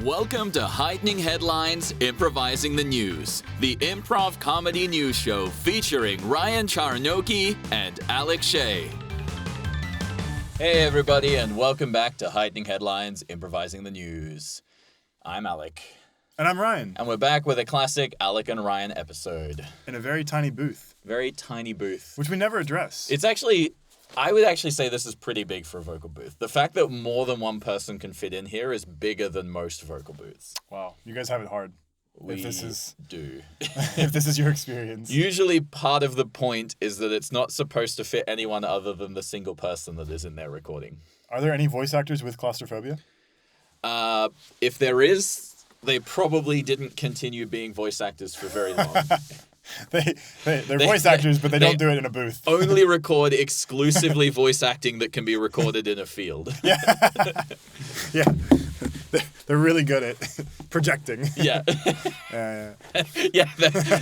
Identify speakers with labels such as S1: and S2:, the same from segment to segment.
S1: Welcome to Heightening Headlines, Improvising the News, the improv comedy news show featuring Ryan Charnoky and Alec Shea. Hey everybody, and welcome back to Heightening Headlines, Improvising the News. I'm Alec.
S2: And I'm Ryan.
S1: And we're back with a classic Alec and Ryan episode.
S2: In a very tiny booth.
S1: Very tiny booth.
S2: Which we never address.
S1: It's actually... I would actually say this is pretty big for a vocal booth. The fact that more than one person can fit in here is bigger than most vocal booths.
S2: Wow, you guys have it hard.
S1: We
S2: if this is
S1: do.
S2: If this is your experience.
S1: Usually part of the point is that it's not supposed to fit anyone other than the single person that is in there recording.
S2: Are there any voice actors with claustrophobia?
S1: If there is, they probably didn't continue being voice actors for very long.
S2: They're voice actors, but they don't do it in a booth.
S1: Only record exclusively voice acting that can be recorded in a field.
S2: Yeah. Yeah. They're really good at projecting.
S1: Yeah.
S2: Yeah.
S1: Yeah,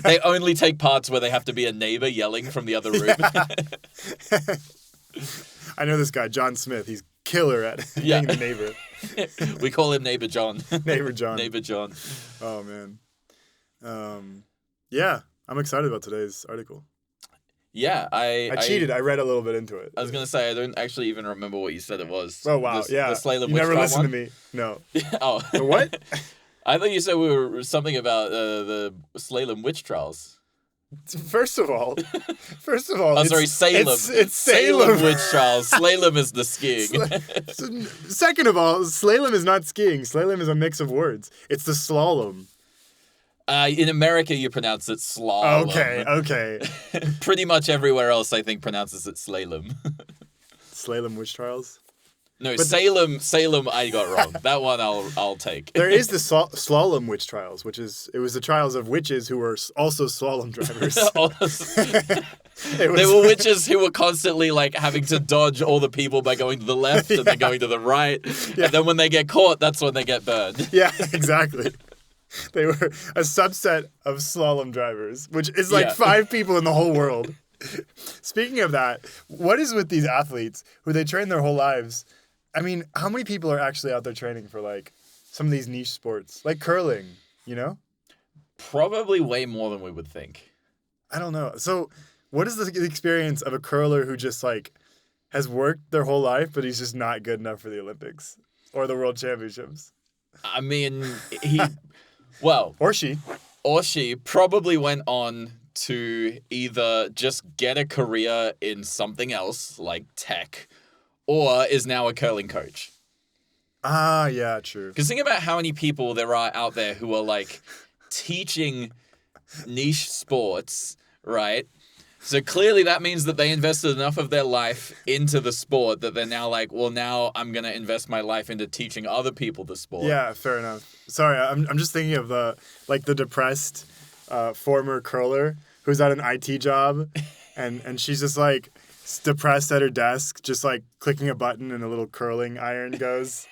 S1: they only take parts where they have to be a neighbor yelling from the other room.
S2: I know this guy, John Smith. He's killer at being the neighbor.
S1: We call him Neighbor John.
S2: Neighbor John.
S1: Neighbor John.
S2: Oh, man. Yeah. I'm excited about today's article.
S1: Yeah, I
S2: cheated. I read a little bit into it.
S1: I was going to say, I don't actually even remember what you said it was.
S2: Oh, wow.
S1: The Salem
S2: You
S1: Witch
S2: never
S1: Trials
S2: listened
S1: one?
S2: to me. No.
S1: Oh.
S2: The what?
S1: I thought you said we were something about the Salem Witch Trials.
S2: First of all,
S1: Oh, sorry, Salem.
S2: It's Salem.
S1: Witch Trials. Slalom is the skiing.
S2: Second of all, slalom is not skiing. Slalom is a mix of words. It's the slalom.
S1: In America, you pronounce it slalom.
S2: Okay.
S1: Pretty much everywhere else, I think, pronounces it slalom.
S2: Salem Witch Trials?
S1: No, Salem, I got wrong. That one I'll take.
S2: There is the Slalom Witch Trials, it was the trials of witches who were also slalom drivers.
S1: They were witches who were constantly like having to dodge all the people by going to the left and then going to the right. Yeah. And then when they get caught, that's when they get burned.
S2: Yeah, exactly. They were a subset of slalom drivers, which is like 5 people in the whole world. Speaking of that, what is with these athletes who they train their whole lives? I mean, how many people are actually out there training for like some of these niche sports, like curling, you know?
S1: Probably way more than we would think.
S2: I don't know. So what is the experience of a curler who just like has worked their whole life, but he's just not good enough for the Olympics or the World Championships?
S1: I mean, or she probably went on to either just get a career in something else, like tech, or is now a curling coach.
S2: Ah, yeah, true.
S1: Because think about how many people there are out there who are, like, teaching niche sports, right? So clearly that means that they invested enough of their life into the sport that they're now like, well, now I'm going to invest my life into teaching other people the sport.
S2: Yeah, fair enough. Sorry, I'm just thinking of the depressed former curler who's at an IT job and she's just like depressed at her desk, just like clicking a button and a little curling iron goes.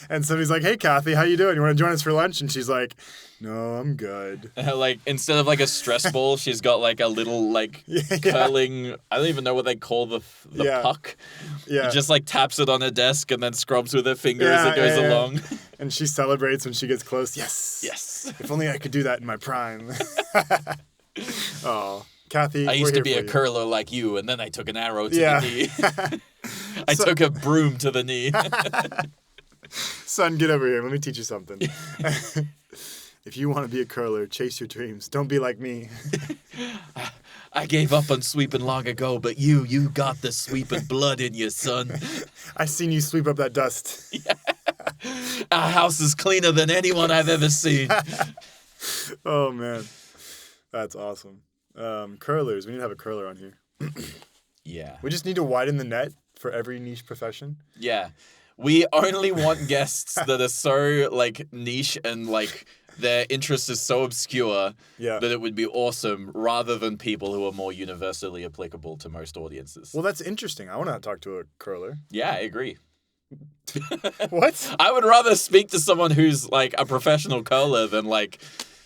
S2: And somebody's like, hey, Kathy, how you doing? You want to join us for lunch? And she's like, no, I'm good.
S1: Like, instead of like a stress ball, she's got like a little like curling, I don't even know what they call the puck. Yeah. Just like taps it on her desk and then scrubs with her finger as it goes along.
S2: And she celebrates when she gets close. Yes. If only I could do that in my prime. Oh, Kathy,
S1: I used to be a curler like you, and then I took an arrow to the knee. I took a broom to the knee.
S2: Son, get over here. Let me teach you something. If you want to be a curler, chase your dreams. Don't be like me.
S1: I gave up on sweeping long ago, but you got the sweeping blood in you, son.
S2: I seen you sweep up that dust.
S1: Yeah. Our house is cleaner than anyone I've ever seen.
S2: Oh, man. That's awesome. Curlers. We need to have a curler on here.
S1: Yeah.
S2: We just need to widen the net for every niche profession.
S1: Yeah. We only want guests that are so, like, niche and, like, their interest is so obscure that it would be awesome rather than people who are more universally applicable to most audiences.
S2: Well, that's interesting. I want to talk to a curler.
S1: Yeah, I agree.
S2: What?
S1: I would rather speak to someone who's, like, a professional curler than, like...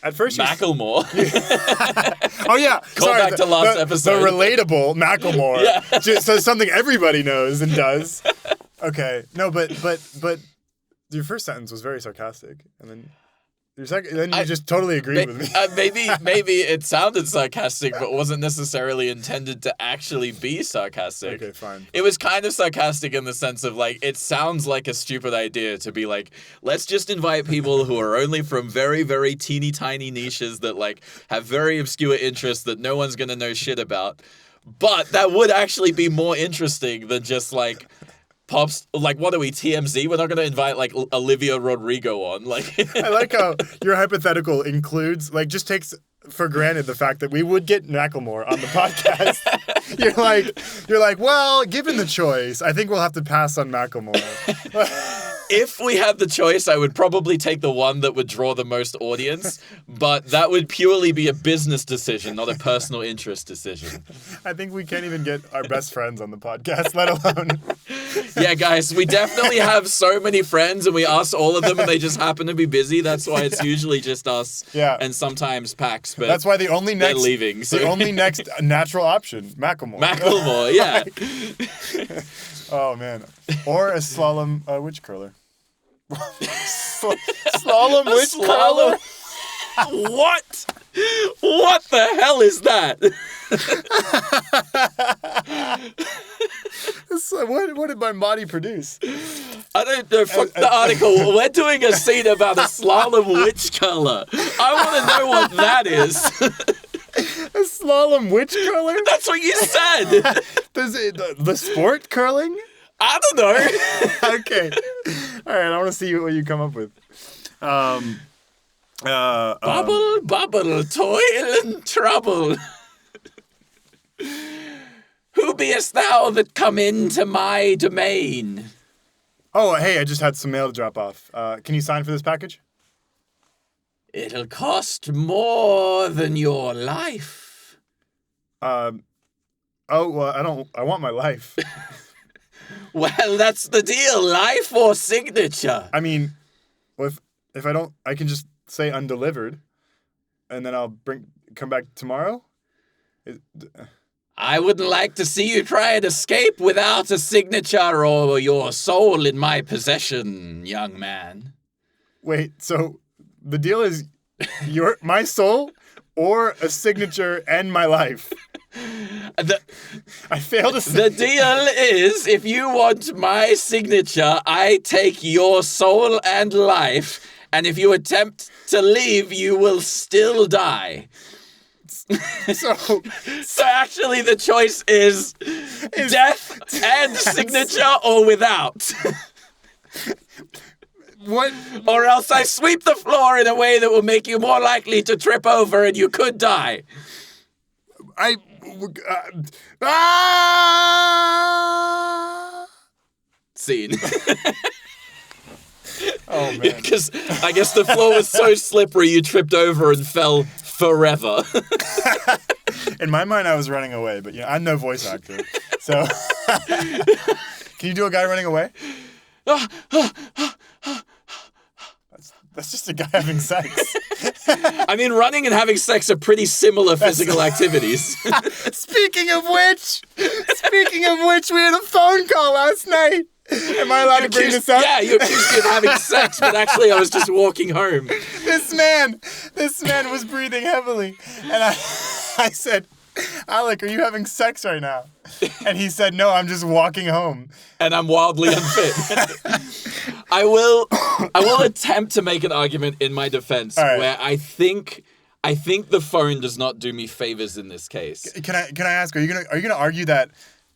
S2: At first,
S1: Macklemore.
S2: Oh yeah,
S1: Call back to last episode.
S2: The relatable Macklemore.
S1: Yeah.
S2: So something everybody knows and does. Okay, no, but Your first sentence was very sarcastic, and then you just totally agreed with me.
S1: Maybe it sounded sarcastic, but wasn't necessarily intended to actually be sarcastic.
S2: Okay, fine.
S1: It was kind of sarcastic in the sense of, like, it sounds like a stupid idea to be like, let's just invite people who are only from very, very teeny tiny niches that, like, have very obscure interests that no one's gonna know shit about. But that would actually be more interesting than just, like, pops, like, what are we, TMZ? We're not going to invite, like, Olivia Rodrigo on. Like,
S2: I like how your hypothetical includes, like, just takes for granted the fact that we would get Macklemore on the podcast. You're like, well, given the choice, I think we'll have to pass on Macklemore.
S1: If we had the choice, I would probably take the one that would draw the most audience, but that would purely be a business decision, not a personal interest decision.
S2: I think we can't even get our best friends on the podcast, let alone...
S1: Yeah, guys, we definitely have so many friends, and we ask all of them, and they just happen to be busy. That's why it's usually just us, and sometimes Pax. But
S2: that's why the only next
S1: leaving. So.
S2: The only next natural option, Macklemore.
S1: Macklemore, yeah.
S2: Oh man, or a slalom witch curler. Slalom witch curler.
S1: What? What the hell is that?
S2: What did my body produce?
S1: I don't know. Fuck the article. We're doing a scene about a slalom witch curler. I want to know what that is.
S2: A slalom witch curler?
S1: That's what you said.
S2: Does it the sport curling?
S1: I don't know.
S2: Okay. All right. I want to see what you come up with.
S1: Bubble, bubble, toil and trouble. Who beest thou that come into my domain?
S2: Oh, hey, I just had some mail to drop off. Can you sign for this package?
S1: It'll cost more than your life.
S2: Oh, well, I want my life.
S1: Well, that's the deal. Life or signature.
S2: I mean, if I don't, I can just say undelivered, and then I'll come back tomorrow.
S1: I wouldn't like to see you try and escape without a signature or your soul in my possession, young man.
S2: Wait, so the deal is my soul or a signature and my life? I failed to say.
S1: The deal is, if you want my signature, I take your soul and life, and if you attempt to leave, you will still die. So actually the choice is death and signature or without.
S2: What?
S1: Or else I sweep the floor in a way that will make you more likely to trip over and you could die. Scene.
S2: Oh, man.
S1: Because I guess the floor was so slippery you tripped over and fell forever.
S2: In my mind, I was running away, but I'm no voice actor. So, can you do a guy running away? That's just a guy having sex.
S1: I mean, running and having sex are pretty similar physical activities.
S2: Speaking of which, we had a phone call last night. Am I allowed to bring this up?
S1: Yeah, you accused me of having sex, but actually I was just walking home.
S2: This man was breathing heavily. And I said, Alec, are you having sex right now? And he said, no, I'm just walking home.
S1: And I'm wildly unfit. I will attempt to make an argument in my defense where I think the phone does not do me favors in this case.
S2: Can I ask, are you gonna argue that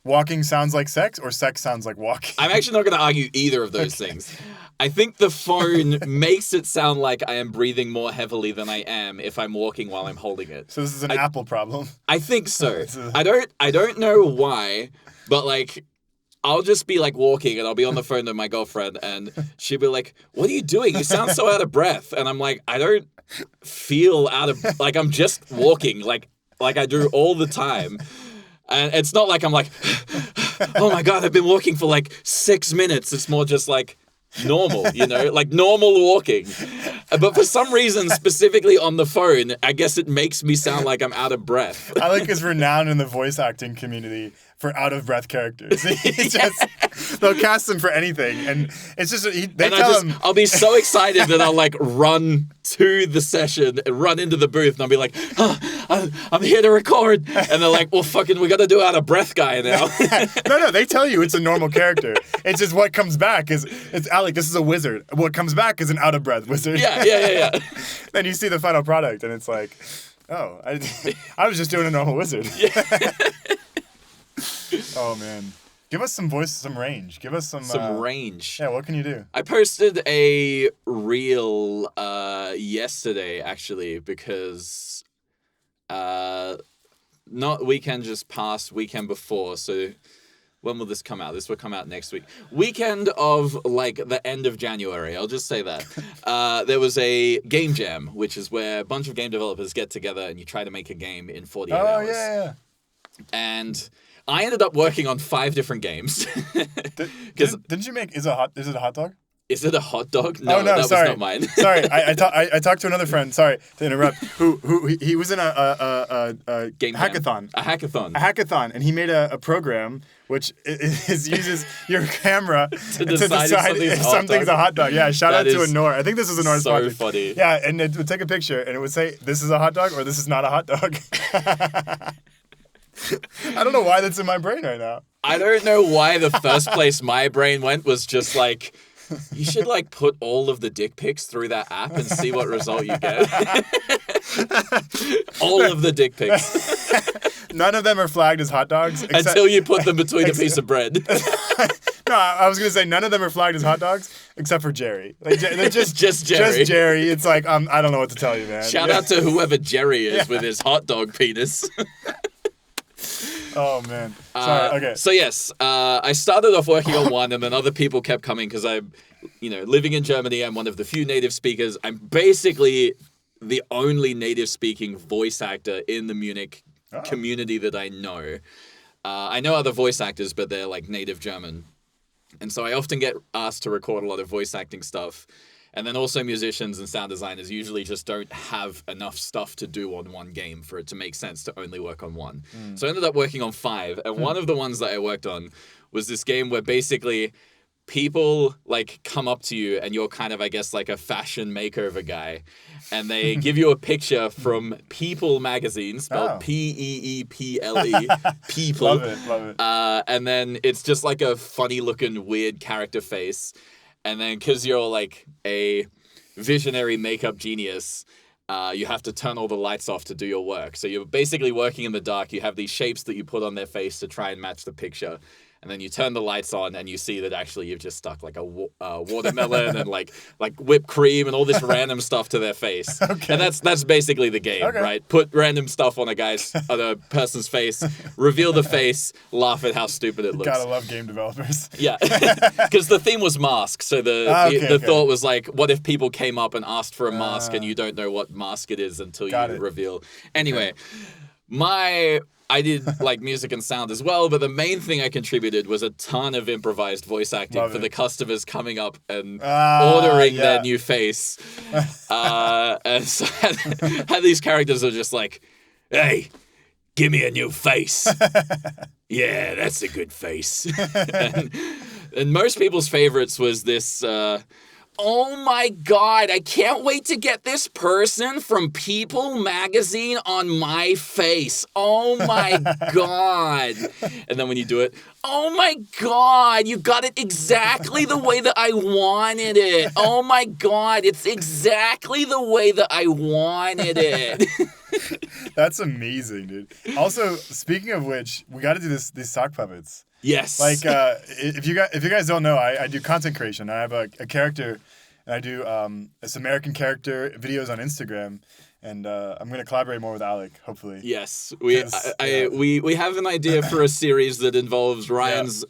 S2: walking sounds like sex or sex sounds like walking?
S1: I'm actually not going to argue either of those things. I think the phone makes it sound like I am breathing more heavily than I am if I'm walking while I'm holding it.
S2: So this is an Apple problem.
S1: I think so. I don't know why, but like I'll just be like walking and I'll be on the phone with my girlfriend and she'll be like, "What are you doing? You sound so out of breath." And I'm like, "I don't feel out of like I'm just walking like I do all the time." And it's not like I'm like, "Oh my God, I've been walking for like 6 minutes." It's more just like normal, like normal walking. But for some reason, specifically on the phone, I guess it makes me sound like I'm out of breath.
S2: Alec is renowned in the voice acting community for out of breath characters. They'll cast them for anything, and it's just they tell him.
S1: I'll be so excited that I'll like run to the session and run into the booth, and I'll be like, I'm here to record, and they're like, well, fucking, we got to do out of breath guy now.
S2: No, they tell you it's a normal character. It's just what comes back is it's Alec. This is a wizard. What comes back is an out of breath wizard.
S1: Yeah.
S2: Then you see the final product, and it's like, oh, I was just doing a normal wizard. Yeah. Oh man, give us some voice, some range. Give us some
S1: range.
S2: Yeah, what can you do?
S1: I posted a reel yesterday actually because not weekend just passed, weekend before. So when will this come out? This will come out next week. Weekend of like the end of January. I'll just say that. There was a game jam, which is where a bunch of game developers get together and you try to make a game in 48 hours.
S2: Oh yeah.
S1: And I ended up working on 5 different games.
S2: Didn't you make? Is it a hot dog?
S1: Is it a hot dog? No,
S2: that
S1: sorry.
S2: was
S1: not mine.
S2: Sorry, I talked to another friend. Sorry to interrupt. Who he was in a
S1: game
S2: hackathon.
S1: A hackathon.
S2: A hackathon, and he made a program which uses your camera
S1: to decide if
S2: something's a hot dog. Yeah, shout out to Anor. I think this is Anor's project.
S1: So funny.
S2: Yeah, and it would take a picture, and it would say, "This is a hot dog," or "This is not a hot dog." I don't know why that's in my brain right now.
S1: I don't know why the first place my brain went was just like, you should like put all of the dick pics through that app and see what result you get. All of the dick pics.
S2: None of them are flagged as hot dogs.
S1: Until you put them between a piece of bread.
S2: No, I was going to say none of them are flagged as hot dogs except for Jerry. Like, they're just
S1: Jerry.
S2: Just Jerry. It's like, I don't know what to tell you, man.
S1: Shout out to whoever Jerry is with his hot dog penis.
S2: Oh, man. Sorry, okay.
S1: So, yes, I started off working on one, and then other people kept coming because I'm, living in Germany. I'm one of the few native speakers. I'm basically the only native-speaking voice actor in the Munich community that I know. I know other voice actors, but they're, like, native German. And so I often get asked to record a lot of voice acting stuff. And then also musicians and sound designers usually just don't have enough stuff to do on one game for it to make sense to only work on one. So I ended up working on 5. And one of the ones that I worked on was this game where basically people like come up to you and you're kind of, I guess, like a fashion makeover guy. And they give you a picture from People magazine, spelled Peeple. People.
S2: Love it.
S1: And then it's just like a funny looking weird character face. And then because you're like a visionary makeup genius, you have to turn all the lights off to do your work. So you're basically working in the dark. You have these shapes that you put on their face to try and match the picture. And then you turn the lights on and you see that actually you've just stuck like a watermelon and like whipped cream and all this random stuff to their face.
S2: Okay.
S1: And that's basically the game, right? Put random stuff on a person's face, reveal the face, laugh at how stupid it looks.
S2: Gotta love game developers.
S1: Yeah, because the theme was mask. So the thought was like, what if people came up and asked for a mask and you don't know what mask it is until you reveal. Anyway, I did like music and sound as well, but the main thing I contributed was a ton of improvised voice acting for the customers coming up and ordering their new face. And so had these characters that are just like, hey, give me a new face. Yeah, that's a good face. and most people's favorites was this... oh my God, I can't wait to get this person from People magazine on my face. Oh my God. And then when you do it, oh my God, you got it exactly the way that I wanted it. Oh my God, it's exactly the way that I wanted it.
S2: That's amazing, dude. Also, speaking of which, we got to do these sock puppets.
S1: Yes.
S2: Like, if you guys don't know, I do content creation. I have a character, and I do this American character videos on Instagram, and I'm going to collaborate more with Alec, hopefully.
S1: Yes. We have an idea for a series that involves Ryan's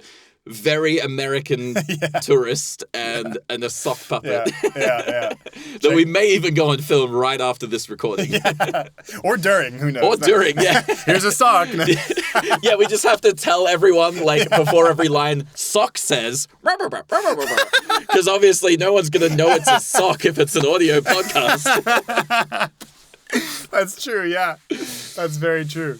S1: very American tourist and a sock puppet.
S2: Yeah.
S1: That we may even go and film right after this recording.
S2: Yeah. Or during, who knows?
S1: Or during, yeah.
S2: Here's a sock.
S1: Yeah, we just have to tell everyone, like, before every line, sock says, because obviously no one's going to know it's a sock if it's an audio podcast.
S2: That's true, yeah. That's very true.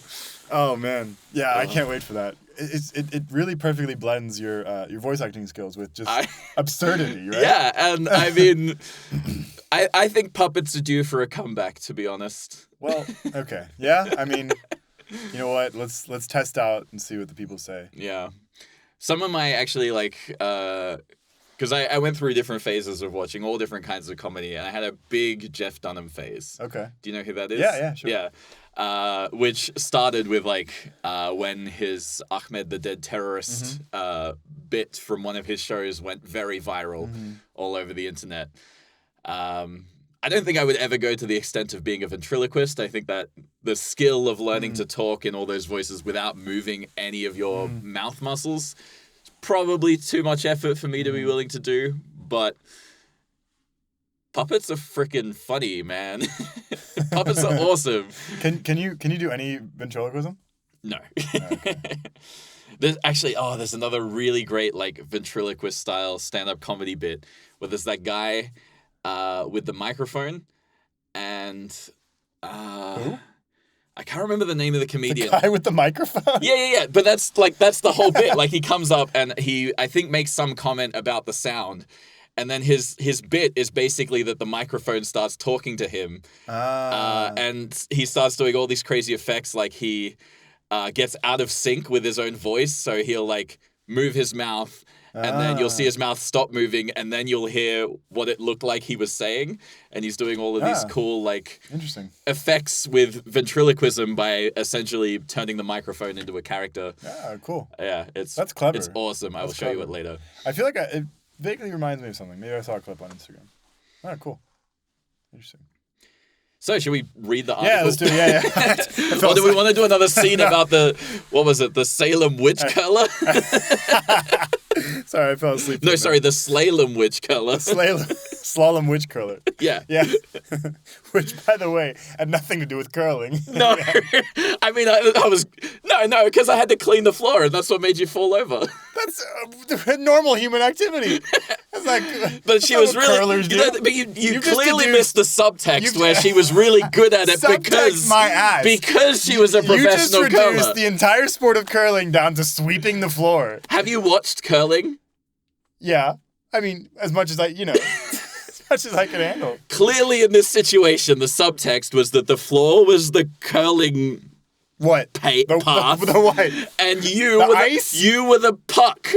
S2: Oh, man. Yeah, I can't wait for that. it really perfectly blends your voice acting skills with just absurdity, right?
S1: Yeah, and I mean, I think puppets are due for a comeback, to be honest.
S2: Well, okay. Yeah, I mean, you know what? Let's test out and see what the people say.
S1: Yeah. Some of my actually, like, because I went through different phases of watching all different kinds of comedy, and I had a big Jeff Dunham phase.
S2: Okay.
S1: Do you know who that is?
S2: Yeah, sure.
S1: Yeah. Which started with, like, when his Ahmed the Dead Terrorist bit from one of his shows went very viral all over the internet. I don't think I would ever go to the extent of being a ventriloquist. I think that the skill of learning to talk in all those voices without moving any of your mouth muscles is probably too much effort for me to be willing to do. But puppets are freaking funny, man. Puppets are awesome.
S2: Can you do any ventriloquism?
S1: No.
S2: Okay.
S1: There's another really great, like, ventriloquist style stand-up comedy bit where there's that guy with the microphone, and
S2: Who?
S1: I can't remember the name of the comedian.
S2: The guy with the microphone?
S1: Yeah. But that's the whole bit. Like, he comes up and he, I think, makes some comment about the sound, and then his bit is basically that the microphone starts talking to him, and he starts doing all these crazy effects, like he gets out of sync with his own voice, so he'll, like, move his mouth, and then you'll see his mouth stop moving, and then you'll hear what it looked like he was saying, and he's doing all of these cool, like,
S2: interesting
S1: effects with ventriloquism by essentially turning the microphone into a character.
S2: Yeah, cool.
S1: Yeah,
S2: that's clever.
S1: It's awesome. I will show you it later.
S2: I feel like it vaguely reminds me of something. Maybe I saw a clip on Instagram. Oh, cool. Interesting.
S1: So, should we read the article?
S2: Yeah, let's do it. Yeah.
S1: Or do we want to do another scene about the Salem Witch Color?
S2: Sorry, I fell asleep.
S1: No, sorry, the Slalom Witch Color.
S2: Slalom Witch Curler.
S1: Yeah.
S2: Yeah. Which, by the way, had nothing to do with curling.
S1: No. I mean, I was... No, because I had to clean the floor, and that's what made you fall over.
S2: That's a normal human activity. It's like...
S1: But she was really...
S2: Curlers do.
S1: But you clearly missed the subtext where she was really good at it because she was a professional curler.
S2: You just reduced the entire sport of curling down to sweeping the floor.
S1: Have you watched curling?
S2: Yeah. I mean, as much as as much as I can handle.
S1: Clearly in this situation, the subtext was that the floor was the curling...
S2: What?
S1: Path.
S2: The what?
S1: And you were the puck.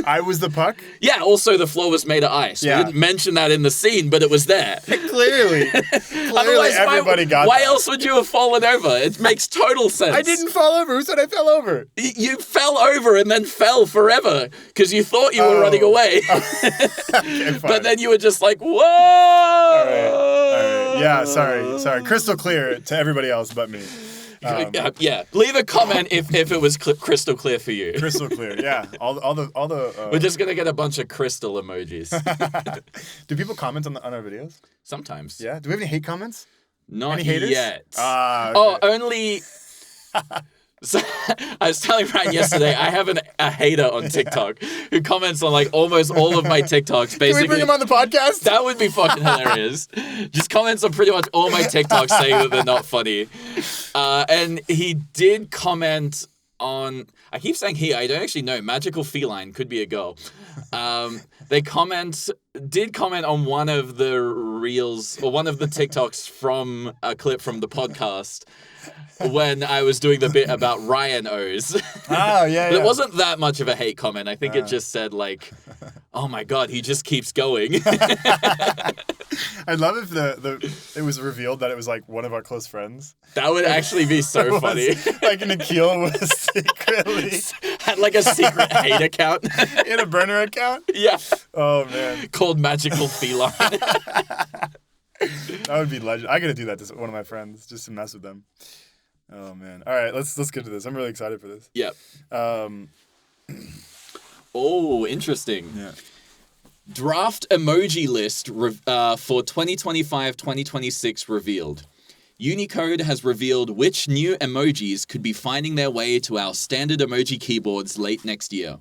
S2: I was the puck?
S1: Yeah, also the floor was made of ice. Yeah. We didn't mention that in the scene, but it was there.
S2: Clearly. Otherwise, everybody got
S1: Why
S2: that.
S1: else would you have fallen over? It makes total sense.
S2: I didn't fall over. Who said I fell over?
S1: You fell over and then fell forever because you thought you were running away.
S2: Okay,
S1: but then you were just like, whoa!
S2: All right. Yeah, sorry. Crystal clear to everybody else but me.
S1: Yeah, leave a comment if it was crystal clear for you.
S2: Crystal clear, yeah. All the.
S1: We're just gonna get a bunch of crystal emojis.
S2: Do people comment on our videos?
S1: Sometimes.
S2: Yeah. Do we have any hate comments?
S1: Not
S2: any haters?
S1: yet.
S2: Okay.
S1: Oh, only. So, I was telling Ryan yesterday, I have a hater on TikTok who comments on, like, almost all of my TikToks. Basically,
S2: can we bring him on the podcast?
S1: That would be fucking hilarious. Just comments on pretty much all my TikToks saying that they're not funny. And he did comment on... I keep saying he. I don't actually know. Magical Feline could be a girl. They did comment on one of the reels or one of the TikToks from a clip from the podcast when I was doing the bit about Ryan O's.
S2: Oh, yeah.
S1: But it wasn't that much of a hate comment. I think it just said, like, oh my God, he just keeps going.
S2: I'd love if it was revealed that it was, like, one of our close friends.
S1: That would actually be so funny.
S2: Like, Nikhil was secretly...
S1: Had, like, a secret hate account.
S2: In a burner account?
S1: Yeah.
S2: Oh, man.
S1: Called Magical Feline.
S2: That would be legend. I gotta do that to one of my friends just to mess with them. Oh man! All right, let's get to this. I'm really excited for this.
S1: Yep. Oh, interesting.
S2: Yeah.
S1: Draft emoji list for 2025-2026 revealed. Unicode has revealed which new emojis could be finding their way to our standard emoji keyboards late next year.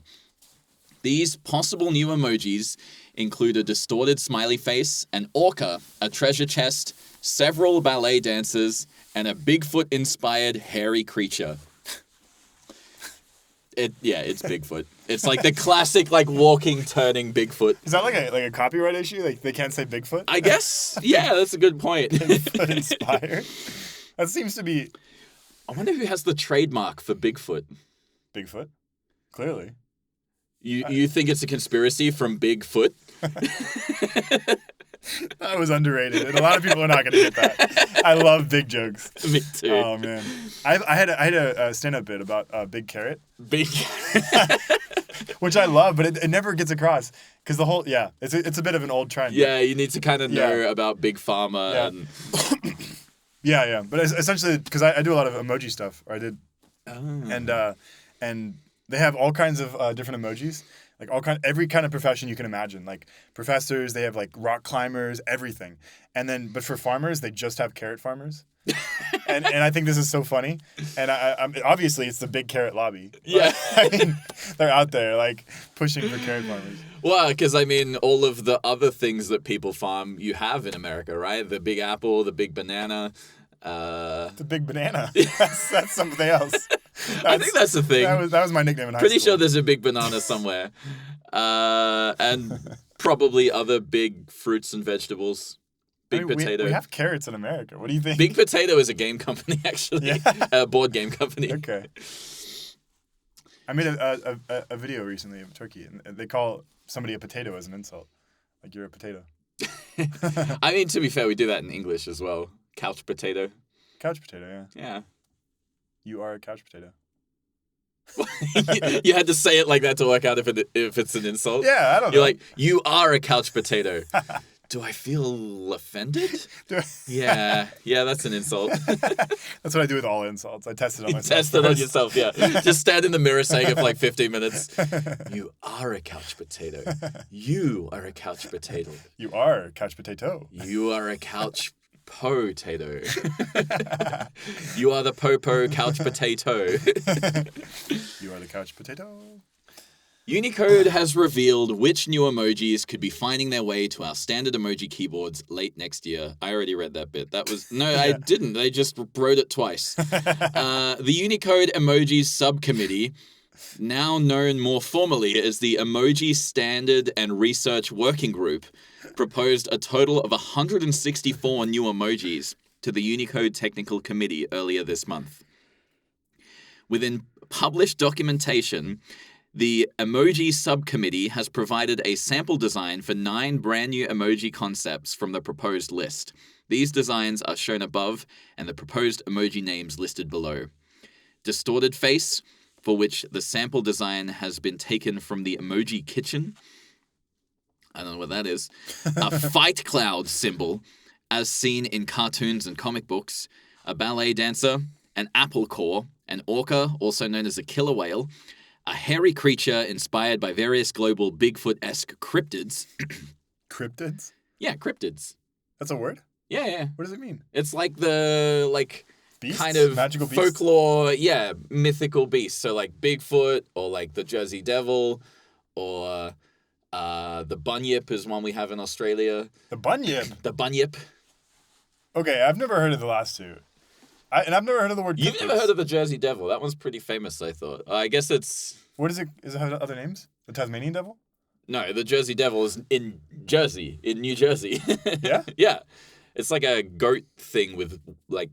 S1: These possible new emojis include a distorted smiley face, an orca, a treasure chest, several ballet dancers, and a Bigfoot-inspired hairy creature. It's Bigfoot. It's like the classic like walking, turning Bigfoot.
S2: Is that like a copyright issue? Like they can't say Bigfoot?
S1: I guess. Yeah, that's a good point.
S2: Bigfoot inspired. That seems to be
S1: I wonder who has the trademark for Bigfoot.
S2: Bigfoot. Clearly.
S1: You think it's a conspiracy from Bigfoot?
S2: That was underrated, and a lot of people are not going to get that. I love big jokes.
S1: Me too.
S2: Oh man, I had a stand-up bit about Big Carrot, which I love, but it never gets across because the whole it's a bit of an old trend.
S1: Yeah, you need to kind of know about Big Pharma and.
S2: Yeah, but essentially because I do a lot of emoji stuff, or I did, and they have all kinds of different emojis. Like every kind of profession you can imagine. Like professors, they have like rock climbers, everything. And then, but for farmers, they just have carrot farmers. and I think this is so funny. And I'm obviously it's the big carrot lobby.
S1: Yeah,
S2: I mean, they're out there like pushing for carrot farmers.
S1: Well, because I mean, all of the other things that people farm, you have in America, right? The big apple, the big banana.
S2: The big banana. That's something else.
S1: I think that's the thing.
S2: That was my nickname in high
S1: Pretty
S2: school.
S1: sure there's a big banana somewhere. And probably other big fruits and vegetables. Big potato.
S2: We have carrots in America. What do you think?
S1: Big Potato is a game company, actually. A board game company.
S2: Okay. I made a video recently of turkey, and they call somebody a potato as an insult. Like, you're a potato.
S1: I mean, to be fair, we do that in English as well. Couch potato.
S2: Couch potato, yeah.
S1: Yeah.
S2: You are a couch potato.
S1: You had to say it like that to work out if it's an insult?
S2: Yeah, I don't know.
S1: You're like, you are a couch potato. Do I feel offended? Yeah, that's an insult.
S2: That's what I do with all insults. I test it on myself.
S1: Test it on yourself, yeah. Just stand in the mirror saying it for like 15 minutes. You are a couch potato. You are a couch potato.
S2: You are a couch potato.
S1: You are a couch potato. You are the popo couch potato.
S2: You are the couch potato.
S1: Unicode has revealed which new emojis could be finding their way to our standard emoji keyboards late next year. I already read that bit. I didn't. They just wrote it twice. The Unicode Emojis Subcommittee, now known more formally as the Emoji Standard and Research Working Group, proposed a total of 164 new emojis to the Unicode Technical Committee earlier this month. Within published documentation, the Emoji Subcommittee has provided a sample design for 9 brand new emoji concepts from the proposed list. These designs are shown above and the proposed emoji names listed below. Distorted face, for which the sample design has been taken from the Emoji Kitchen. I don't know what that is. A fight cloud symbol, as seen in cartoons and comic books. A ballet dancer, an apple core, an orca, also known as a killer whale, a hairy creature inspired by various global Bigfoot-esque cryptids.
S2: Cryptids?
S1: Yeah, cryptids.
S2: That's a word?
S1: Yeah.
S2: What does it mean?
S1: It's like the,
S2: beasts?
S1: Kind of
S2: magical beasts?
S1: Folklore, mythical beasts. So like Bigfoot or like the Jersey Devil or the bunyip is one we have in Australia.
S2: The bunyip?
S1: The bunyip.
S2: Okay, I've never heard of the last two. I've never heard of the word
S1: You've
S2: cryptids.
S1: never heard of the Jersey Devil. That one's pretty famous, I thought. I guess it's...
S2: What is it? Does it have other names? The Tasmanian Devil?
S1: No, the Jersey Devil is in New Jersey.
S2: Yeah?
S1: Yeah. It's like a goat thing with like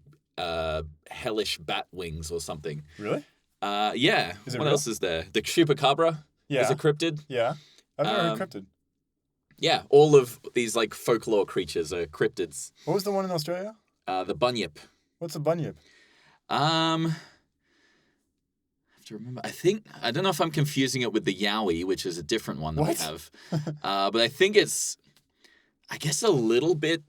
S1: hellish bat wings or something.
S2: Really?
S1: Yeah.
S2: Is it
S1: what
S2: real?
S1: else is there? The chupacabra is a cryptid.
S2: Yeah. I've never heard cryptid.
S1: Yeah, all of these like folklore creatures are cryptids.
S2: What was the one in Australia?
S1: The bunyip.
S2: What's a bunyip?
S1: I have to remember. I don't know if I'm confusing it with the yowie, which is a different one that we have. But I think it's, I guess, a little bit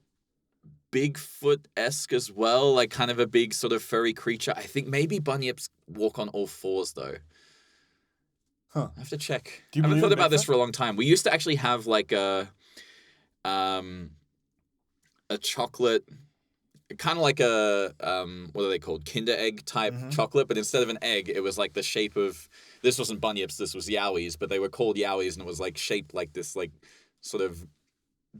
S1: Bigfoot-esque as well, like kind of a big sort of furry creature. I think maybe bunyips walk on all fours though.
S2: Huh.
S1: I have to check.
S2: Do you
S1: I haven't
S2: believe
S1: thought
S2: in
S1: about this
S2: Bigfoot?
S1: for a long time. We used to actually have like a chocolate, kind of like a what are they called? Kinder egg type chocolate, but instead of an egg, it was like the shape of, this wasn't bunyips, this was yowies, but they were called yowies, and it was like shaped like this like sort of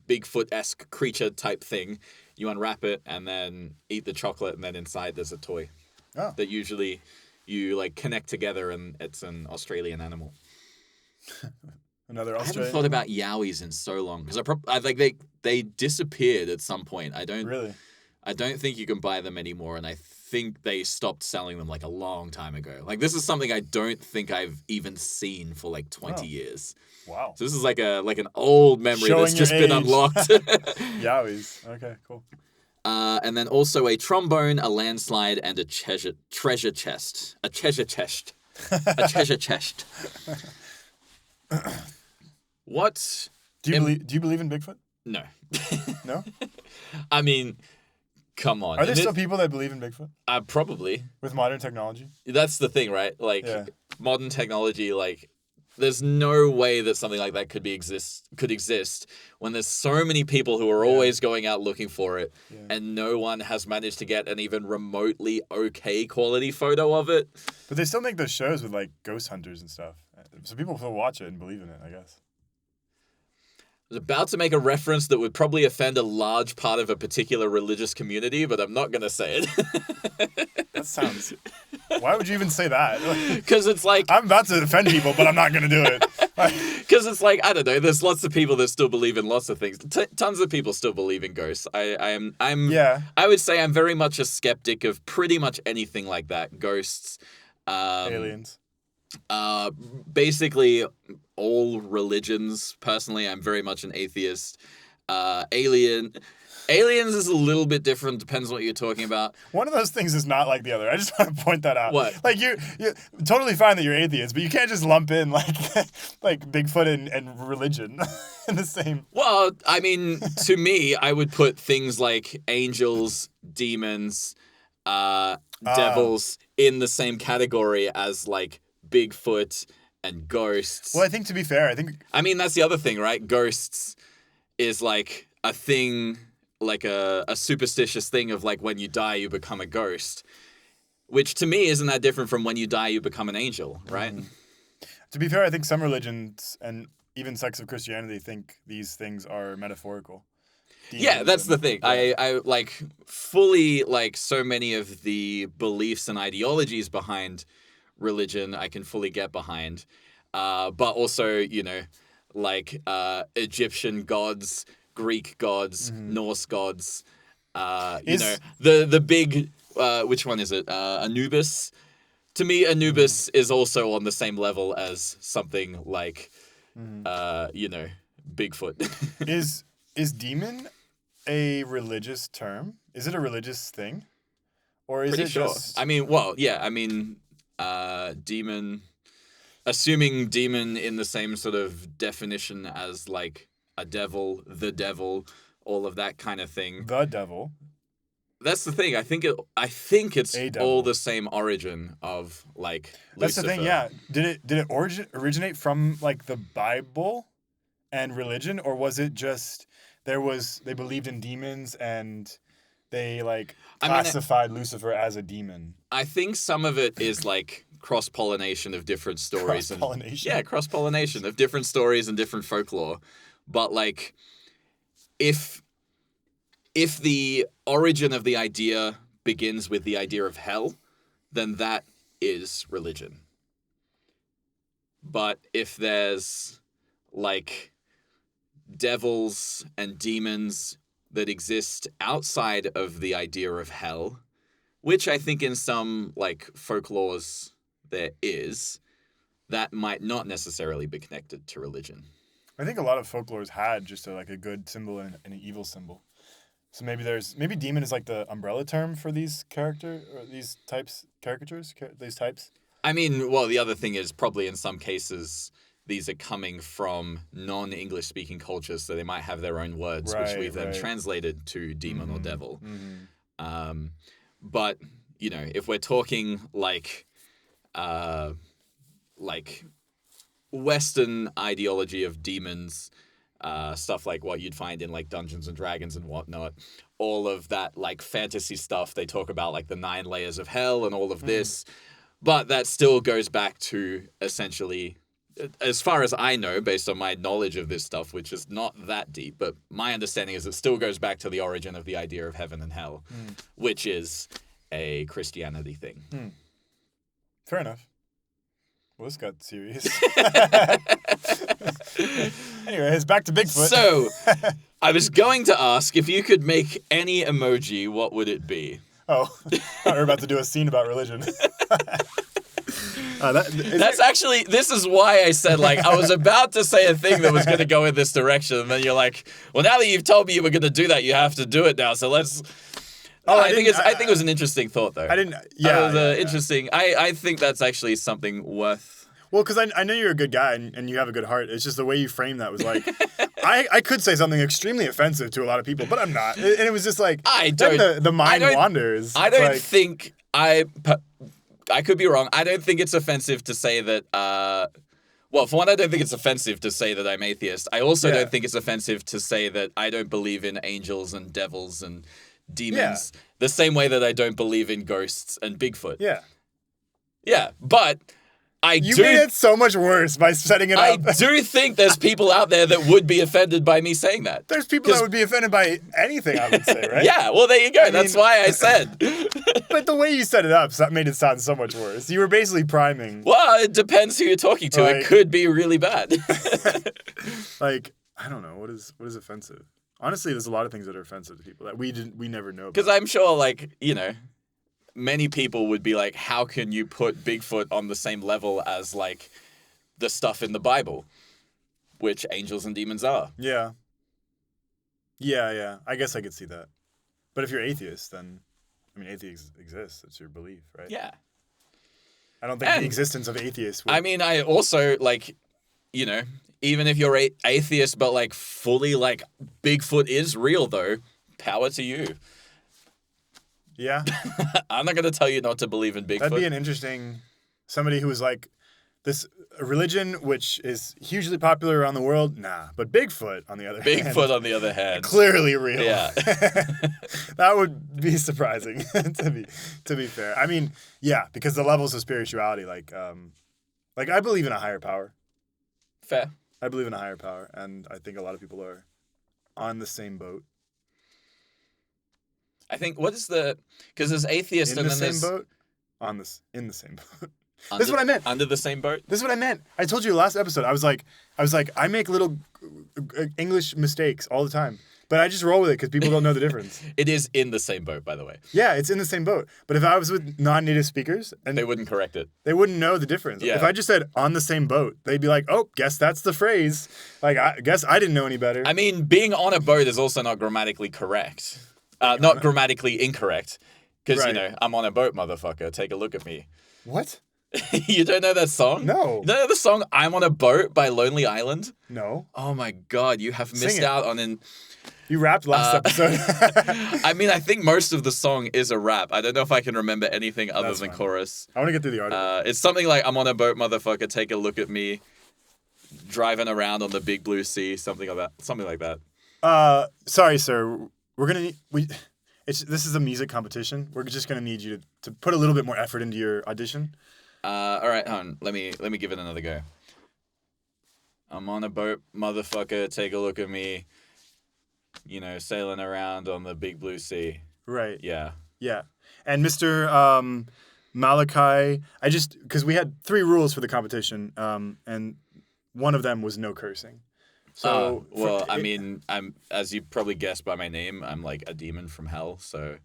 S1: Bigfoot-esque creature type thing. You unwrap it and then eat the chocolate, and then inside there's a toy that usually you like connect together, and it's an Australian animal.
S2: Another
S1: I haven't
S2: Australian.
S1: thought about yowies in so long because I think they disappeared at some point.
S2: Really?
S1: I don't think you can buy them anymore, and I think they stopped selling them like a long time ago. Like this is something I don't think I've even seen for like 20 years.
S2: Wow.
S1: So this is like an old memory that's just been unlocked.
S2: Yowies. Okay, cool.
S1: And then also a trombone, a landslide, and a treasure chest. A treasure chest. A treasure chest. What?
S2: Do you believe in Bigfoot?
S1: No.
S2: No?
S1: I mean, come on.
S2: Are there still people that believe in Bigfoot?
S1: Probably.
S2: With modern technology?
S1: That's the thing, right? Like, modern technology, like, there's no way that something like that could exist when there's so many people who are always going out looking for it, and no one has managed to get an even remotely okay quality photo of it.
S2: But they still make those shows with, like, ghost hunters and stuff. So people still watch it and believe in it, I guess.
S1: I was about to make a reference that would probably offend a large part of a particular religious community, but I'm not going to say it.
S2: That sounds... Why would you even say that?
S1: Because it's like...
S2: I'm about to offend people, but I'm not going to do it.
S1: Because it's like, I don't know, there's lots of people that still believe in lots of things. Tons of people still believe in ghosts. I would say I'm very much a skeptic of pretty much anything like that. Ghosts.
S2: Aliens.
S1: Basically all religions. Personally, I'm very much an atheist. Aliens is a little bit different, depends on what you're talking about.
S2: One of those things is not like the other. I just want to point that out.
S1: What?
S2: Like you're totally fine that you're atheist, but you can't just lump in like Bigfoot and religion in the same.
S1: Well, I mean, to me, I would put things like angels, demons, devils in the same category as like Bigfoot and ghosts.
S2: Well, I think to be fair,
S1: I mean, that's the other thing, right? Ghosts is like a thing, like a superstitious thing of like when you die, you become a ghost, which to me isn't that different from when you die, you become an angel, right?
S2: To be fair, I think some religions and even sects of Christianity think these things are metaphorical.
S1: Yeah, that's the thing. I like fully like so many of the beliefs and ideologies behind religion I can fully get behind. But also, you know, like Egyptian gods, Greek gods, Norse gods, you know, the big, which one is it? Anubis. To me, Anubis is also on the same level as something like, you know, Bigfoot.
S2: Is demon a religious term? Is it a religious thing? Or is
S1: Pretty
S2: it
S1: sure.
S2: just...
S1: I mean, well, yeah, I mean, demon, assuming demon in the same sort of definition as like a devil, the devil, all of that kind of thing.
S2: The devil.
S1: That's the thing. I think it's all the same origin of like Lucifer.
S2: That's the thing, yeah. Did it originate from like the Bible and religion, or was it just they believed in demons and they like classified Lucifer as a demon?
S1: I think some of it is like cross-pollination of different stories.
S2: Cross-pollination?
S1: Cross-pollination of different stories and different folklore. But like, if the origin of the idea begins with the idea of hell, then that is religion. But if there's like devils and demons that exist outside of the idea of hell, which I think in some like folklores there is, that might not necessarily be connected to religion.
S2: I think a lot of folklores had just a good symbol and an evil symbol. So maybe demon is like the umbrella term for these these types.
S1: I mean, well, the other thing is probably in some cases these are coming from non-English speaking cultures, so they might have their own words, which we've then translated to demon or devil. But you know, if we're talking like Western ideology of demons, stuff like what you'd find in like Dungeons and Dragons and whatnot, all of that like fantasy stuff, they talk about like the 9 layers of hell and all of this, but that still goes back to essentially, as far as I know, based on my knowledge of this stuff, which is not that deep, but my understanding is it still goes back to the origin of the idea of heaven and hell, which is a Christianity thing.
S2: Fair enough. Well, this got serious. Anyways, back to Bigfoot.
S1: So, I was going to ask if you could make any emoji, what would it be?
S2: Oh, we're about to do a scene about religion.
S1: This is why I said, like, I was about to say a thing that was going to go in this direction, and then you're like, well, now that you've told me you were going to do that, you have to do it now, so let's... I think it was an interesting thought, though. Interesting. I think that's actually something worth...
S2: Well, because I know you're a good guy, and you have a good heart. It's just the way you framed that was like... I could say something extremely offensive to a lot of people, but I'm not. And it was just like... The mind wanders.
S1: I don't think... I could be wrong. I don't think it's offensive to say that... well, for one, I don't think it's offensive to say that I'm atheist. I also don't think it's offensive to say that I don't believe in angels and devils and demons. The same way that I don't believe in ghosts and Bigfoot.
S2: Yeah.
S1: Yeah, but...
S2: You made it so much worse by setting it up.
S1: I do think there's people out there that would be offended by me saying that.
S2: There's people that would be offended by anything, I would say, right?
S1: Yeah, well, there you go. That's why I said.
S2: But the way you set it up made it sound so much worse. You were basically priming.
S1: Well, it depends who you're talking to. It could be really bad.
S2: Like, I don't know. What is offensive? Honestly, there's a lot of things that are offensive to people that we never know about.
S1: Because I'm sure, like, you know... Many people would be like, how can you put Bigfoot on the same level as, like, the stuff in the Bible, which angels and demons are?
S2: Yeah. Yeah. I guess I could see that. But if you're atheist, then, I mean, atheist exists. It's your belief, right?
S1: Yeah.
S2: I don't think the existence of atheists would...
S1: I mean, I also, like, you know, even if you're atheist, but, like, fully, like, Bigfoot is real, though, power to you.
S2: Yeah.
S1: I'm not going to tell you not to believe in Bigfoot.
S2: That'd be an interesting... Somebody who was like, this religion, which is hugely popular around the world, nah. But Bigfoot, on the other hand...
S1: Bigfoot, on the other hand.
S2: Clearly real.
S1: Yeah.
S2: That would be surprising, to be fair. I mean, yeah, because the levels of spirituality, like I believe in a higher power.
S1: Fair.
S2: I believe in a higher power, and I think a lot of people are on the same boat.
S1: I think, what is the... Because there's atheist and then there's...
S2: In the same boat? In the same boat. This is what I meant.
S1: Under the same boat?
S2: This is what I meant. I told you last episode. I was like, I make little English mistakes all the time. But I just roll with it because people don't know the difference.
S1: It is in the same boat, by the way.
S2: Yeah, it's in the same boat. But if I was with non-native speakers... and
S1: they wouldn't correct it.
S2: They wouldn't know the difference.
S1: Yeah.
S2: If I just said, on the same boat, they'd be like, oh, guess that's the phrase. Like, I guess I didn't know any better.
S1: I mean, being on a boat is also not grammatically correct. Not grammatically incorrect. Because, you know, I'm on a boat, motherfucker. Take a look at me.
S2: What?
S1: You don't know that song?
S2: No.
S1: You don't know the song I'm on a Boat by Lonely Island?
S2: No.
S1: Oh my God, you have missed out on
S2: You rapped last episode.
S1: I mean, I think most of the song is a rap. I don't know if I can remember anything other than chorus.
S2: I want to get through the article.
S1: It's something like, I'm on a boat, motherfucker, take a look at me. Driving around on the big blue sea, something like that.
S2: Sorry, sir. We're gonna need this is a music competition. We're just gonna need you to put a little bit more effort into your audition.
S1: All right, hold on. Let me give it another go. I'm on a boat, motherfucker. Take a look at me. You know, sailing around on the big blue sea.
S2: Right.
S1: Yeah.
S2: Yeah. And Mr. Malachi, because we had 3 rules for the competition, and one of them was no cursing. So,
S1: I mean, I'm, as you probably guessed by my name, I'm like a demon from hell, so...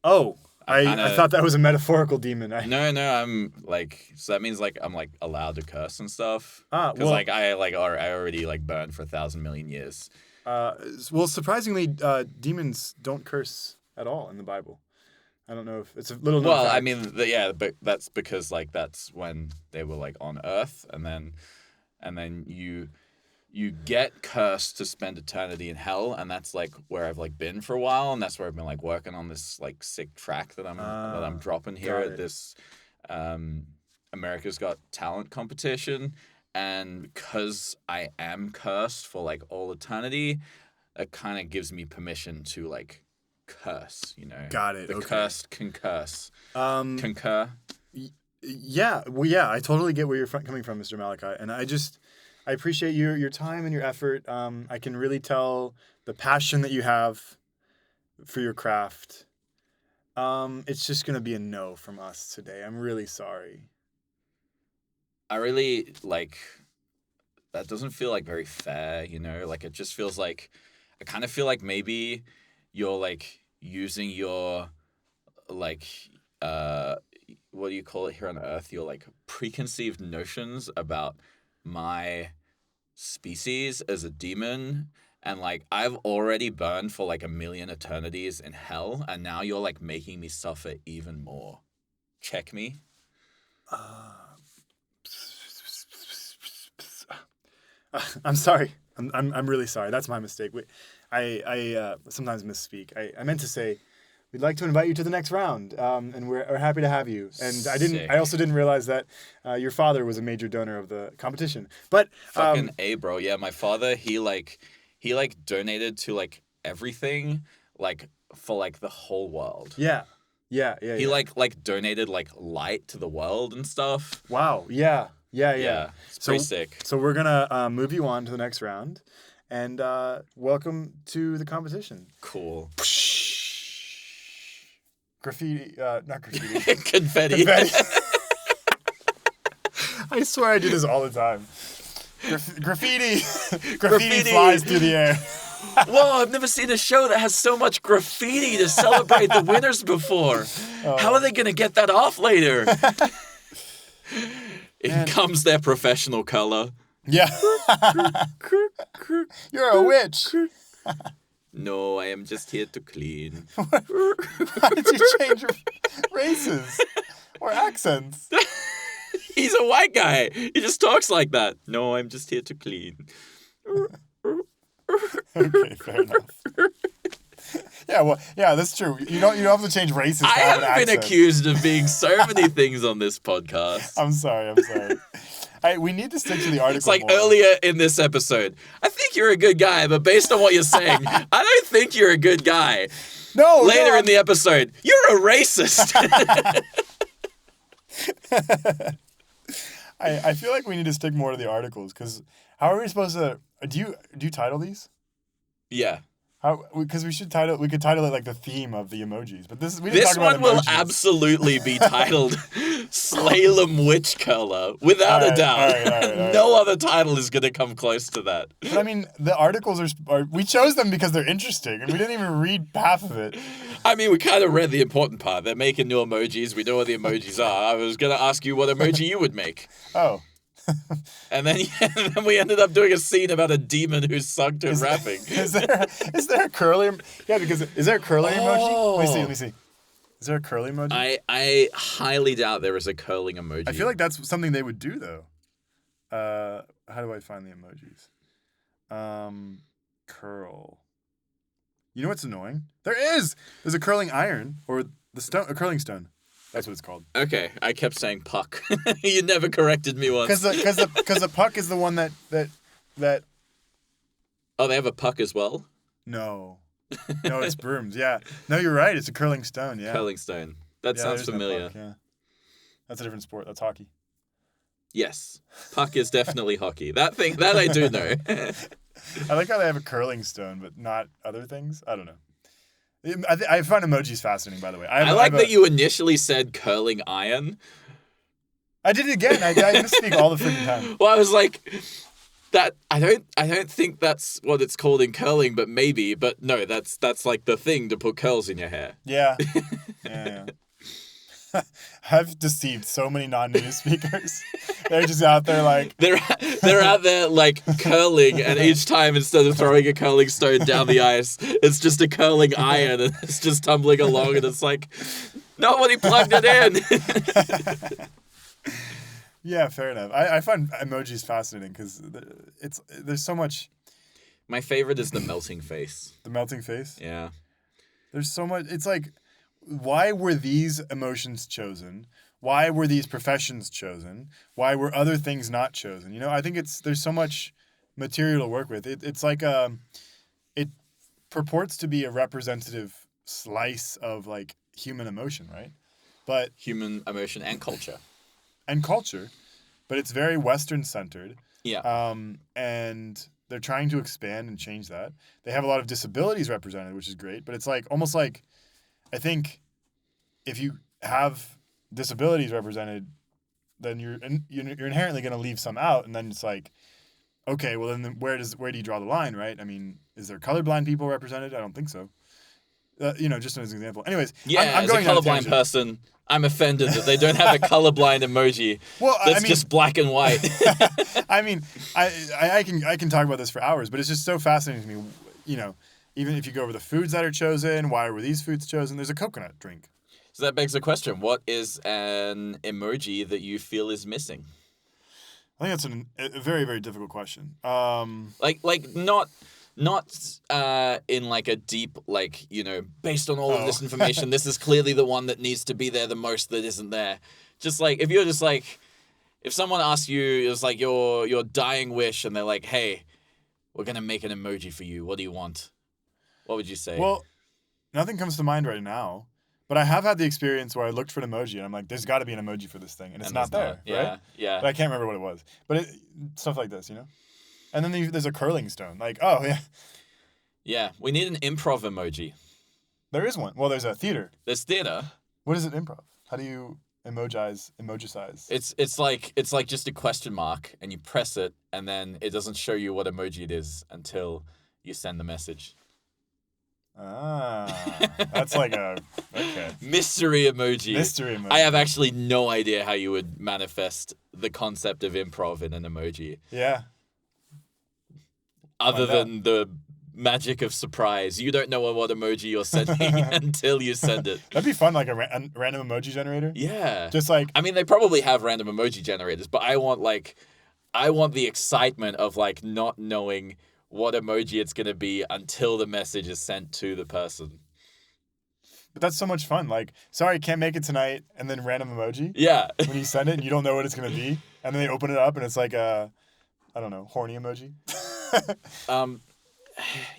S2: Oh, I thought that was a metaphorical demon.
S1: No, I'm like, so that means like I'm like allowed to curse and stuff. Because I already like burned for 1,000 million years.
S2: Well, surprisingly, demons don't curse at all in the Bible. I don't know if it's a little...
S1: Well, I mean, but that's because like that's when they were like on Earth, and then you get cursed to spend eternity in hell, and that's like where I've like been for a while, and that's where I've been like working on this like sick track that I'm dropping here at this America's Got Talent competition, and because I am cursed for like all eternity, it kind of gives me permission to like curse, you know.
S2: Got it.
S1: The
S2: okay.
S1: Cursed can curse. Concur.
S2: Yeah. Well, yeah. I totally get where you're coming from, Mr. Malachi, and I appreciate your time and your effort. I can really tell the passion that you have for your craft. It's just going to be a no from us today. I'm really sorry.
S1: I really like that doesn't feel like very fair, you know? Like it just feels like I kind of feel like maybe you're like using your like what do you call it here on Earth? Your like preconceived notions about my species as a demon. And like I've already burned for like a million eternities in hell, and now you're like making me suffer even more. Check me.
S2: I'm sorry. I'm really sorry. That's my mistake. I sometimes misspeak. I meant to say we'd like to invite you to the next round, and we're happy to have you. And
S1: Sick.
S2: I also didn't realize that your father was a major donor of the competition. But
S1: Fucking A, bro. Yeah, my father, he donated to like everything, like for like the whole world.
S2: yeah.
S1: He like donated like light to the world and stuff.
S2: Wow. Yeah.
S1: It's pretty sick.
S2: So we're gonna move you on to the next round, and welcome to the competition.
S1: Cool.
S2: Graffiti, not graffiti.
S1: Confetti.
S2: I swear I do this all the time. Graffiti flies through the air.
S1: Whoa, I've never seen a show that has so much graffiti to celebrate the winners before. How are they going to get that off later? In comes their professional color.
S2: Yeah. You're a witch.
S1: No, I am just here to clean.
S2: Why did you change races or accents?
S1: He's a white guy. He just talks like that. No, I'm just here to clean.
S2: Okay, fair enough. Yeah, that's true. You don't have to change races.
S1: I haven't been accused of being so many things on this podcast.
S2: I'm sorry. We need to stick to the article.
S1: It's like
S2: more.
S1: earlier in this episode. I think you're a good guy, but based on what you're saying, I don't think you're a good guy.
S2: No.
S1: Later in the episode, you're a racist.
S2: I feel like we need to stick more to the articles because how are we supposed to? Do you title these?
S1: Yeah.
S2: Because we could title it like the theme of the emojis, but this
S1: one will absolutely be titled Salem Witch Color without a doubt.
S2: All right.
S1: No other title is gonna come close to that.
S2: But I mean, the articles are we chose them because they're interesting, and we didn't even read half of it.
S1: I mean, we kind of read the important part. They're making new emojis. We know what the emojis are. I was gonna ask you what emoji you would make.
S2: Oh.
S1: And then we ended up doing a scene about a demon who's sucked at rapping.
S2: Is there a curly? Yeah, because is there a curly emoji? Let me see. Is there a curly emoji?
S1: I highly doubt there is a curling emoji.
S2: I feel like that's something they would do though. How do I find the emojis? Curl. You know what's annoying? There's a curling iron or a curling stone. That's what it's called.
S1: Okay, I kept saying puck. You never corrected me once.
S2: Because the puck is the one that.
S1: Oh, they have a puck as well?
S2: No, it's brooms. Yeah, no, you're right. It's a curling stone. Yeah,
S1: curling stone. That sounds familiar.
S2: No puck, yeah, that's a different sport. That's hockey.
S1: Yes, puck is definitely hockey. That I do know.
S2: I like how they have a curling stone, but not other things. I don't know. I find emojis fascinating, by the way.
S1: I like that you initially said curling iron.
S2: I did it again. I misspeak all the freaking time.
S1: Well, I was like, that. I don't think that's what it's called in curling, but maybe. But no, that's like the thing to put curls in your hair.
S2: Yeah. I've deceived so many non-native speakers. They're just out there like
S1: they're out there like curling, and each time instead of throwing a curling stone down the ice, it's just a curling iron, and it's just tumbling along, and it's like nobody plugged it in.
S2: Yeah, fair enough. I find emojis fascinating because there's so much.
S1: My favorite is the melting face.
S2: The melting face?
S1: Yeah. There's
S2: so much. It's like, why were these emotions chosen? Why were these professions chosen? Why were other things not chosen? You know, I think there's so much material to work with. It's like it purports to be a representative slice of like human emotion, right? But
S1: human emotion and culture.
S2: But it's very Western centered.
S1: Yeah.
S2: And they're trying to expand and change that. They have a lot of disabilities represented, which is great. But it's like almost like, I think if you have disabilities represented, then you're inherently going to leave some out, and then it's like, okay, well then where do you draw the line, right? I mean, is there colorblind people represented? I don't think so. Just as an example. Anyways,
S1: yeah,
S2: I'm going
S1: as a colorblind person, I'm offended that they don't have a colorblind emoji.
S2: Well,
S1: that's just black and white.
S2: I mean, I can talk about this for hours, but it's just so fascinating to me. Even if you go over the foods that are chosen, why were these foods chosen? There's a coconut drink.
S1: So that begs the question: what is an emoji that you feel is missing?
S2: I think that's a very, very difficult question.
S1: Not in like a deep, based on all of this information, this is clearly the one that needs to be there the most that isn't there. Just like, if you're just like, if someone asks you, it's like your dying wish, and they're like, hey, we're going to make an emoji for you. What do you want? What would you say?
S2: Well, nothing comes to mind right now, but I have had the experience where I looked for an emoji, and I'm like, there's got to be an emoji for this thing, and it's not there, right?
S1: Yeah.
S2: But I can't remember what it was. But stuff like this, And then there's a curling stone. Like, oh, yeah.
S1: Yeah, we need an improv emoji.
S2: There is one. Well, there's a theater.
S1: There's theater.
S2: What is it, improv? How do you emojisize?
S1: It's like just a question mark, and you press it, and then it doesn't show you what emoji it is until you send the message.
S2: That's like okay.
S1: Mystery emoji. I have actually no idea how you would manifest the concept of improv in an emoji.
S2: Yeah.
S1: Other than the magic of surprise. You don't know what emoji you're sending until you send it.
S2: That'd be fun, like a random emoji generator.
S1: Yeah.
S2: Just like...
S1: I mean, they probably have random emoji generators, but I want the excitement of not knowing what emoji it's going to be until the message is sent to the person.
S2: But that's so much fun. Like, sorry, can't make it tonight, and then random emoji.
S1: Yeah.
S2: When you send it and you don't know what it's going to be, and then they open it up and it's like a, I don't know, horny emoji.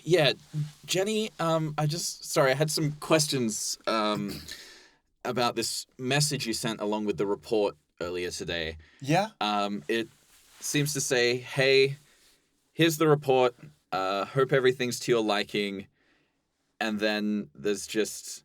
S1: Yeah, Jenny, I had some questions about this message you sent along with the report earlier today.
S2: Yeah?
S1: It seems to say, hey, here's the report, hope everything's to your liking, and then there's just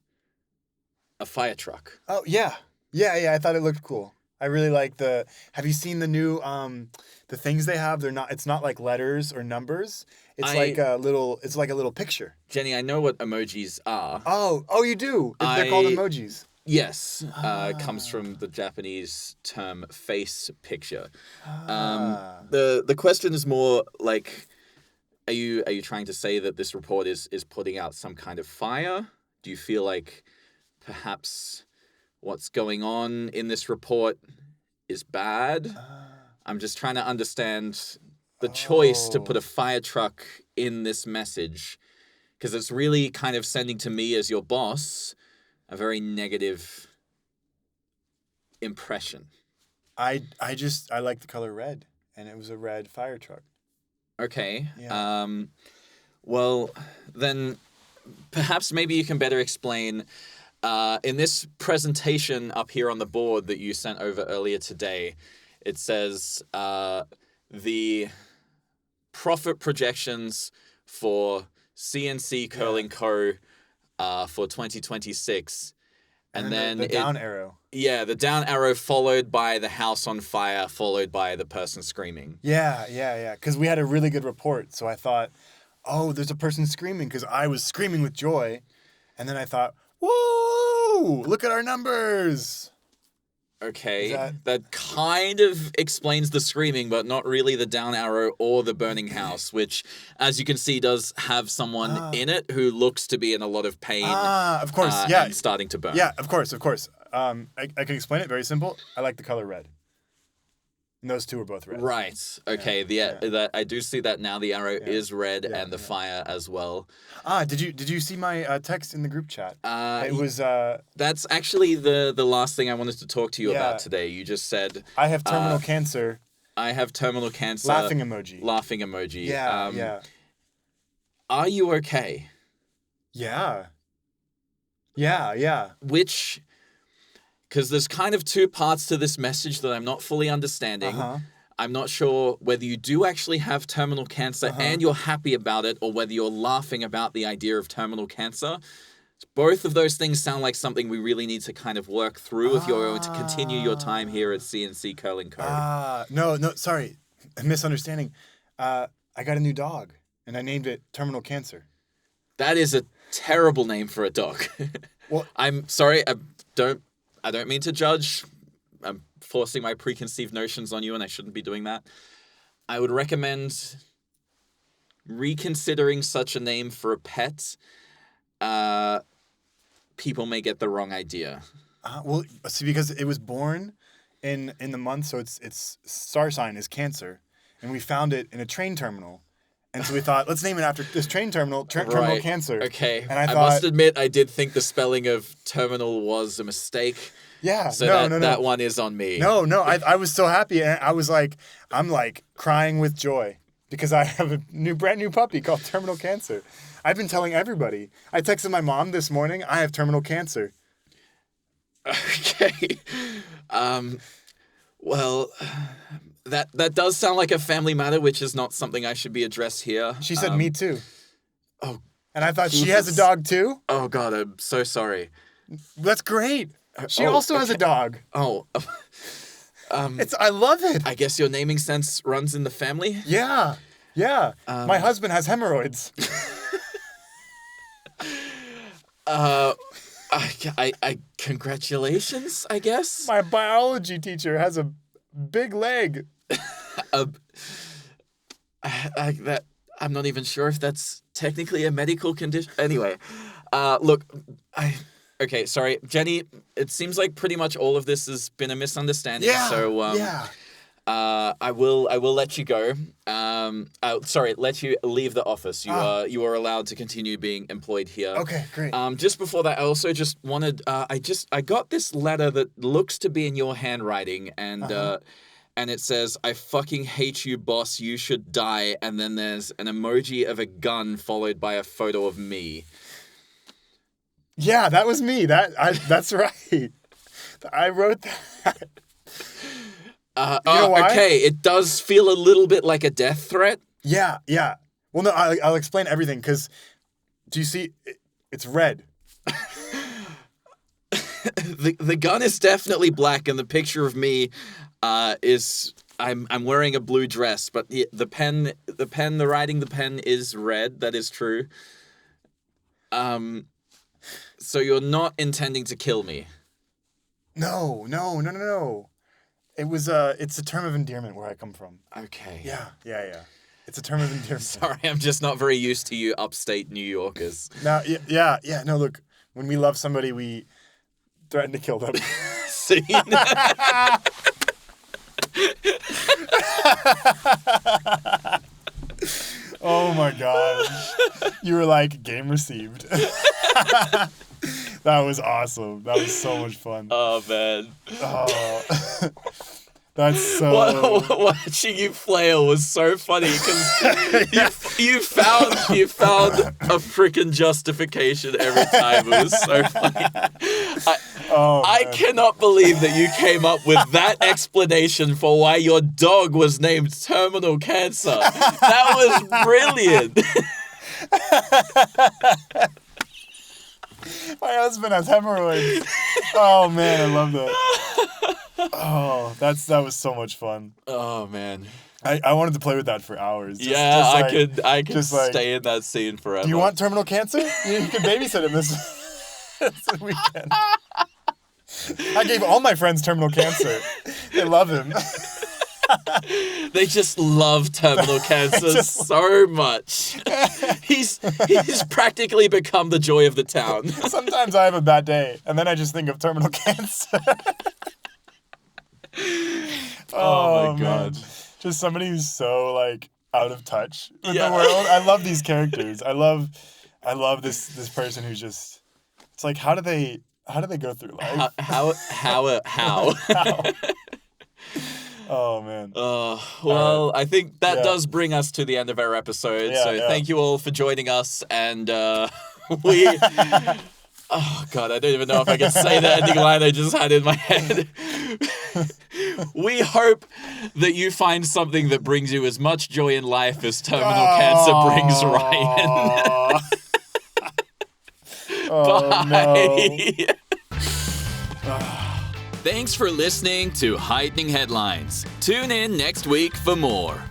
S1: a fire truck.
S2: Oh, yeah. Yeah, I thought it looked cool. I really like have you seen the new, the things they have? It's not like letters or numbers. It's like a little picture.
S1: Jenny, I know what emojis are.
S2: Oh, you do? They're called emojis.
S1: Yes. It comes from the Japanese term face picture. The question is more like, are you trying to say that this report is putting out some kind of fire? Do you feel like perhaps what's going on in this report is bad? I'm just trying to understand the choice to put a fire truck in this message, because it's really kind of sending to me as your boss a very negative impression.
S2: I like the color red, and it was a red fire truck.
S1: Okay.
S2: Yeah.
S1: Well, then perhaps maybe you can better explain in this presentation up here on the board that you sent over earlier today. It says the profit projections for CNC Curling Co. For 2026. And then
S2: the down arrow.
S1: Yeah, the down arrow followed by the house on fire, followed by the person screaming.
S2: Yeah. Because we had a really good report. So I thought, oh, there's a person screaming, because I was screaming with joy. And then I thought, whoa, look at our numbers.
S1: Okay, that kind of explains the screaming, but not really the down arrow or the burning house, which, as you can see, does have someone in it who looks to be in a lot of pain.
S2: Of course, yeah.
S1: And starting to burn.
S2: Yeah, of course. I can explain it very simple. I like the color red. And those two are both red.
S1: Right. Okay. That I do see that now. The arrow is red, and the fire as well.
S2: Did you see my text in the group chat? It was.
S1: That's actually the last thing I wanted to talk to you about today. You just said
S2: I have terminal cancer.
S1: I have terminal cancer.
S2: Laughing emoji.
S1: Yeah. Are you okay?
S2: Yeah.
S1: Which. Because there's kind of two parts to this message that I'm not fully understanding. I'm not sure whether you do actually have terminal cancer and you're happy about it, or whether you're laughing about the idea of terminal cancer. Both of those things sound like something we really need to kind of work through if you're going to continue your time here at CNC Curling Code.
S2: No, sorry. A misunderstanding. I got a new dog, and I named it Terminal Cancer.
S1: That is a terrible name for a dog.
S2: Well,
S1: I'm sorry. I don't mean to judge. I'm forcing my preconceived notions on you, and I shouldn't be doing that. I would recommend reconsidering such a name for a pet. People may get the wrong idea.
S2: Well, see, because it was born in the month, so its star sign is Cancer, and we found it in a train terminal, and so we thought, let's name it after this train terminal, Terminal Cancer.
S1: Okay.
S2: And I
S1: must admit, I did think the spelling of terminal was a mistake.
S2: Yeah.
S1: So
S2: no.
S1: That one is on me.
S2: No. I was so happy, and I was like, I'm like crying with joy because I have a brand new puppy called Terminal Cancer. I've been telling everybody. I texted my mom this morning, I have terminal cancer.
S1: Okay. Well, that does sound like a family matter, which is not something I should be addressed here.
S2: She said me too.
S1: Oh.
S2: And I thought she has a dog too?
S1: Oh, God, I'm so sorry.
S2: That's great. She also has a dog.
S1: Oh.
S2: I love it.
S1: I guess your naming sense runs in the family?
S2: Yeah. My husband has hemorrhoids.
S1: I congratulations, I guess.
S2: My biology teacher has a big leg.
S1: I'm not even sure if that's technically a medical condition. Anyway, look, okay, sorry, Jenny. It seems like pretty much all of this has been a misunderstanding.
S2: Yeah.
S1: So I will let you go. Let you leave the office. You are allowed to continue being employed here.
S2: Okay, great.
S1: Just before that, I also just wanted. I got this letter that looks to be in your handwriting, and it says, "I fucking hate you, boss. You should die." And then there's an emoji of a gun followed by a photo of me.
S2: Yeah, that was me. That's right. I wrote that. You know why?
S1: Okay, it does feel a little bit like a death threat.
S2: Yeah. Well, no, I'll explain everything, because do you see? It's red.
S1: The gun is definitely black, and the picture of me is I'm wearing a blue dress, but the writing the pen is red. That is true. So you're not intending to kill me?
S2: No. It was it's a term of endearment where I come from.
S1: Okay.
S2: Yeah. It's a term of endearment.
S1: Sorry, I'm just not very used to you upstate New Yorkers.
S2: No, yeah. No, look, when we love somebody, we threaten to kill them.
S1: See?
S2: Oh my gosh. You were like, game received. That was awesome. That was so much fun.
S1: Oh, man.
S2: Oh. That's so...
S1: Watching you flail was so funny because you found a freaking justification every time. It was so funny. I cannot believe that you came up with that explanation for why your dog was named Terminal Cancer. That was brilliant.
S2: My husband has hemorrhoids. Oh man, I love that. Oh, that was so much fun.
S1: Oh man,
S2: I wanted to play with that for hours.
S1: I could stay in that scene forever.
S2: Do you want terminal cancer? You can babysit him this weekend. I gave all my friends terminal cancer. They love him.
S1: They just love terminal cancer so much. He's practically become the joy of the town.
S2: Sometimes I have a bad day, and then I just think of terminal cancer.
S1: Oh my God.
S2: Man. Just somebody who's so like out of touch with the world. I love these characters. I love this person who's just. It's like, how do they go through life?
S1: How?
S2: Oh man.
S1: Well, I think that does bring us to the end of our episode. Thank you all for joining us, and we. Oh God, I don't even know if I can say the ending line I just had in my head. We hope that you find something that brings you as much joy in life as terminal cancer brings Ryan.
S2: Oh,
S1: Bye.
S2: no.
S1: Thanks for listening to Heightening Headlines. Tune in next week for more.